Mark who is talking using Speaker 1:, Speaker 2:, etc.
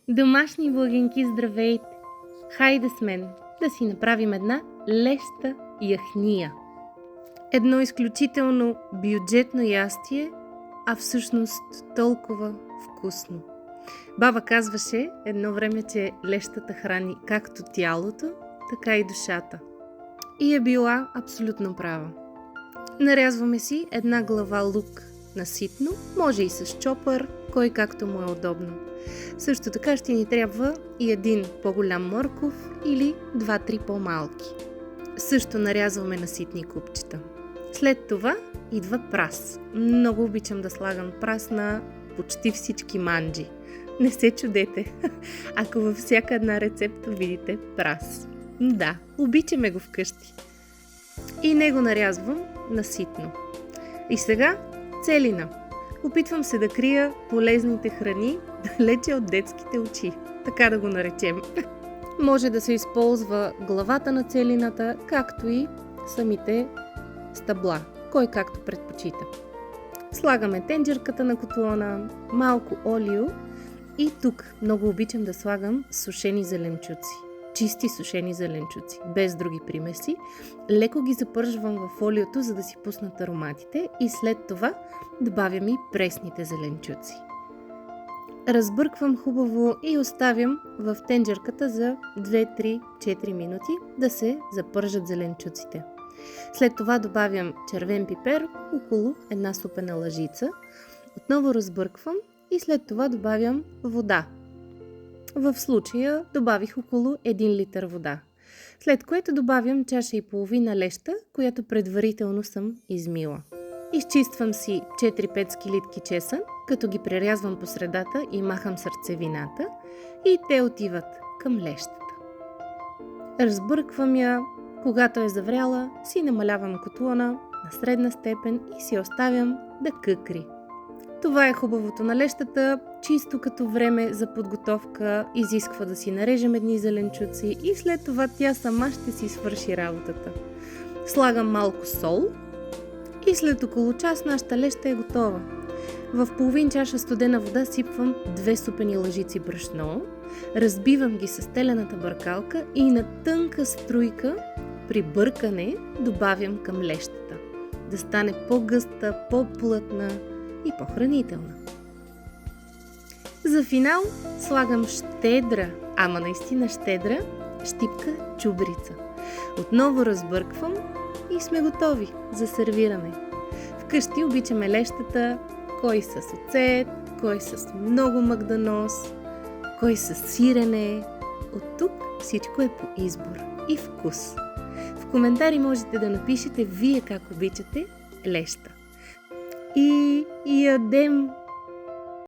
Speaker 1: Домашни благинки, здравейте! Хайде с мен да си направим една леща яхния. Едно изключително бюджетно ястие, а всъщност толкова вкусно. Баба казваше едно време, че лещата храни както тялото, така и душата. И е била абсолютно права. Нарязваме си една глава лук на ситно, може и с чопър, кой както му е удобно. Също така ще ни трябва и един по-голям морков или 2-3 по-малки. Също нарязваме на ситни купчета. След това идва прас. Много обичам да слагам прас на почти всички манджи. Не се чудете, ако във всяка една рецепта видите прас. Да, обичаме го вкъщи. И него нарязвам на ситно. И сега целина. Опитвам се да крия полезните храни далече от детските очи, така да го наречем. Може да се използва главата на целината, както и самите стъбла, кой както предпочита. Слагаме тенджерката на котлона, малко олио и тук много обичам да слагам сушени зеленчуци. Чисти сушени зеленчуци, без други примеси. Леко ги запържвам в олиото, за да си пуснат ароматите и след това добавям и пресните зеленчуци. Разбърквам хубаво и оставям в тенджерката за 2-3-4 минути да се запържат зеленчуците. След това добавям червен пипер, около една супена лъжица. Отново разбърквам и след това добавям вода. В случая добавих около 1 литър вода, след което добавям чаша и половина леща, която предварително съм измила. Изчиствам си 4-5 скилитки чесън, като ги прерязвам по средата и махам сърцевината и те отиват към лещата. Разбърквам я, когато е завряла, си намалявам котлона на средна степен и си оставям да къкри. Това е хубавото на лещата, чисто като време за подготовка, изисква да си нарежем едни зеленчуци и след това тя сама ще си свърши работата. Слагам малко сол и след около час нашата леща е готова. В половин чаша студена вода сипвам 2 супени лъжици брашно, разбивам ги с телената бъркалка и на тънка струйка при бъркане добавям към лещата. Да стане по-гъста, по-плътна и по-хранителна. За финал слагам щедра, ама наистина щедра, щипка чубрица. Отново разбърквам и сме готови за сервиране. Вкъщи обичаме лещата, кой с оцет, кой с много магданос, кой с сирене. От тук всичко е по избор и вкус. В коментари можете да напишете вие как обичате леща. И ядем!